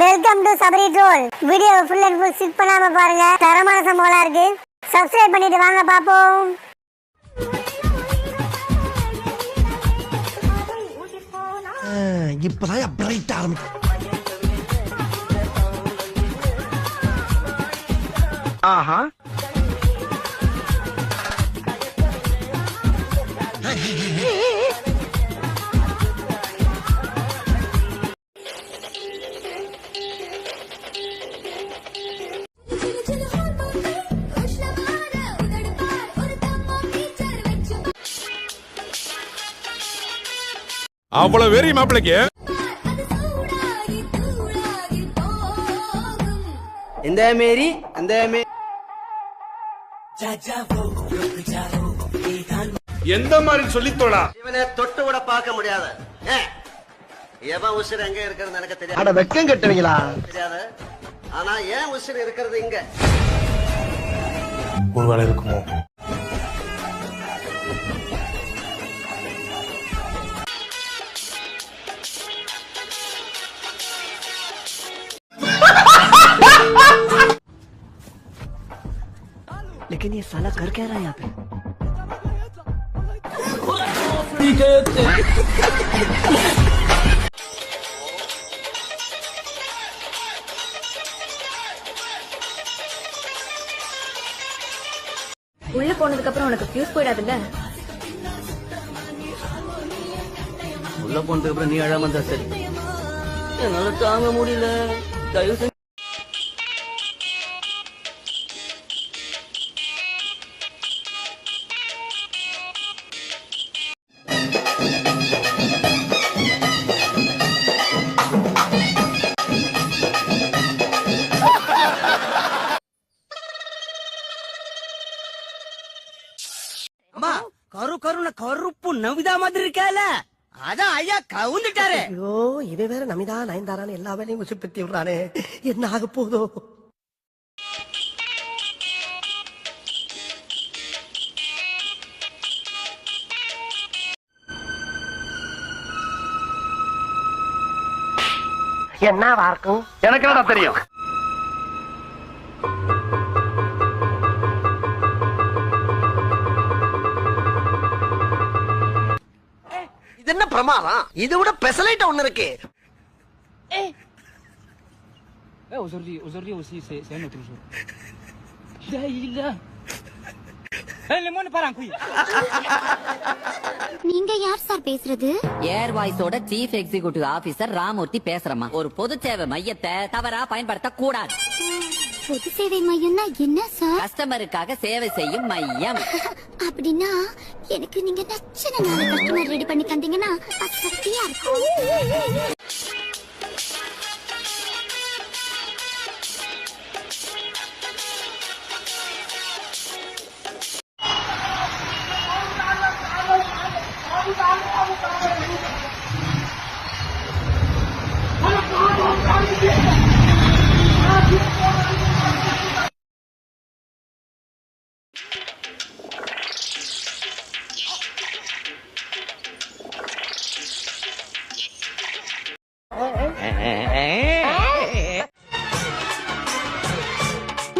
Welcome to Sabari troll. Video full and full skip பண்ணாம பாருங்க. தரமான சம்பவம்லாம் இருக்கு. சப்ஸ்கிரைப் பண்ணிட்டு வாங்க பாப்போம். இப்பதான் பிரைட் ஆரம்பிக்கும். ஆஹா அவ்வளவு வெறி மாப்பிளைக்கு. இந்த மேரி எந்த மாதிரி சொல்லித்தோடா? இவனை தொட்டு விட பார்க்க முடியாது. எவன் உசிர் எங்க இருக்கிறது எனக்கு தெரியாது. அட வெக்கம் கட்டுவீங்களா? தெரியாது. ஆனா ஏன் உசிர் இருக்கிறது இங்க? ஒருவேளை இருக்குமோ? लेकिन ये साला कर क्या रहा है यहाँ पे? உள்ள போனதுக்கு அப்புறம் உனக்கு ஃபியூஸ் போயிடாதுல்ல? உள்ள போனதுக்கு அப்புறம் நீ அழாம இருந்தா சரி. என்னால தாங்க முடியல. தயவு செஞ்சு கருப்பு நவிதா மாதிரி இருக்கால, அதான் ஐயா கவுந்துட்டாரு. ஐயோ, இவன் வேற நமிதா நயன்தாரான்னு எல்லா வேலையும் உசுப்பத்தி விடுறானே, என்ன ஆக போதோ? என்னவா இருக்கும்? எனக்கு என்னடா தெரியும்? இது என்ன பிரமாதம்? இது விட பெசலைட் ஒண்ணு இருக்கு. Aujourd'hui aussi c'est un autre jour. நீங்க யார் சார் பேசுறது? ஏர் வாய்ஸோட சீஃப் எக்ஸிகியூட்டிவ் ஆபீசர் ராமூர்த்தி பேசுறமா. ஒரு பொது சேவை மையத்தை தவறா பயன்படுத்த கூடாது. பொது சேவை மையம்னா என்ன சார்? கஸ்டமருக்காக சேவை செய்யும் மையம். அப்படின்னா எனக்கு நீங்க நச்சன நாலு கஸ்டமர் ரெடி பண்ணி தந்தீங்கன்னா சக்தியா இருக்கும்.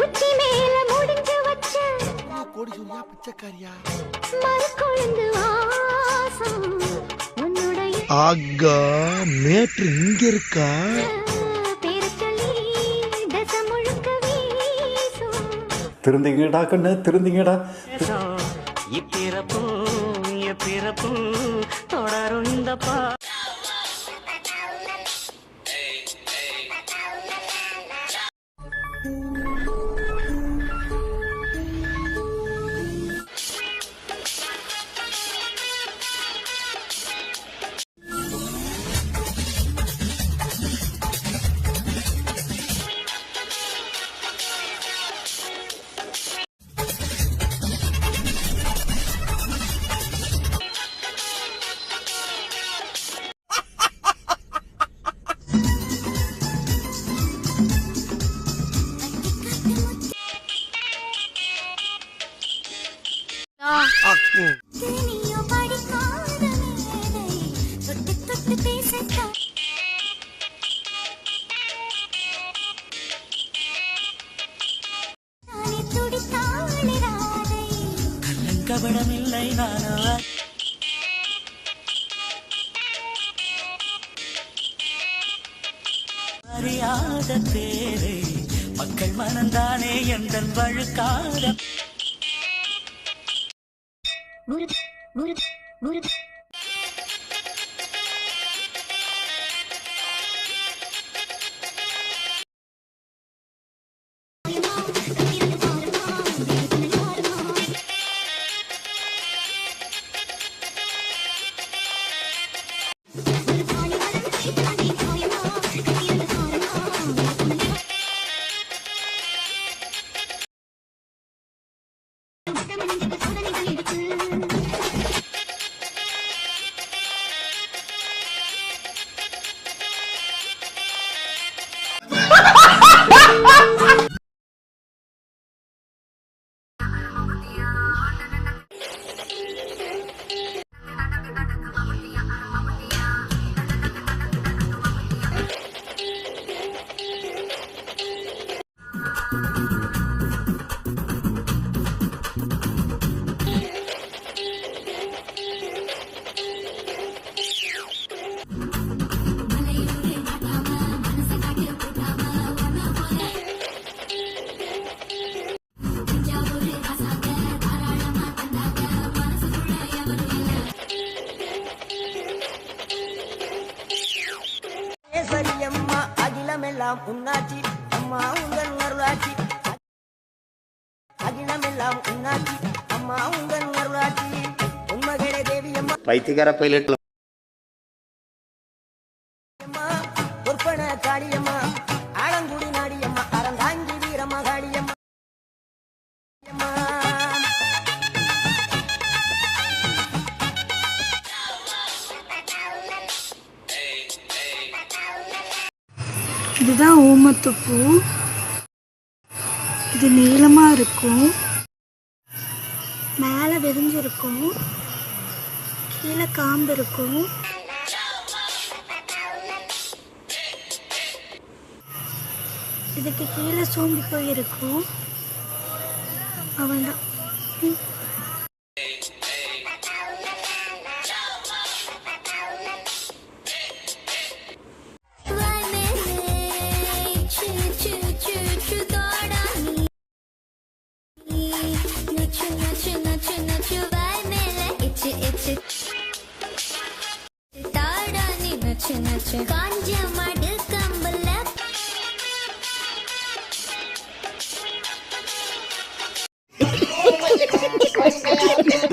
உச்சி மேல முடிஞ்சு வச்ச கோடிசூரியா பிச்சைக்காரியா? மரக்கொழுந்து வாசம் உன்னுடைய ஆகா, மேட்ரு இங்க இருக்கா? பேர சொல்லி தச முழுக்க வீசும். திருந்திங்கடா கண்ணு, திருந்திங்கடா. இப்பிறப்பு தொடரும் இந்த பா. கபடமில்லை நானா அறியாத தேரை மக்கள் மனந்தானே எந்த வழுக்காத அம்மா அகிலமெல்லாம் உன்னாட்சி அம்மா உங்கள் அருளாட்சி அகிலமெல்லாம் உன்னாட்சி அம்மா உங்கள் அருளாட்சி உண்மகளே தேவி அம்மா பைத்தியக்கார பைலட் அம்மா பொற்பன காளியம்மா ஆலங்குடி நாடியம்மா அறந்தாங்கி வீரம்மா காளியம்மா அம்மா இதுதான் ஊமத்துப்பூ. இது நீளமா இருக்கும், மேலே விரிஞ்சிருக்கும், கீழே காம்பு இருக்கும். இதுக்கு கீழே சோம்பி போயிருக்கும். அவன்தான்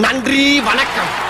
நன்றி, வணக்கம்.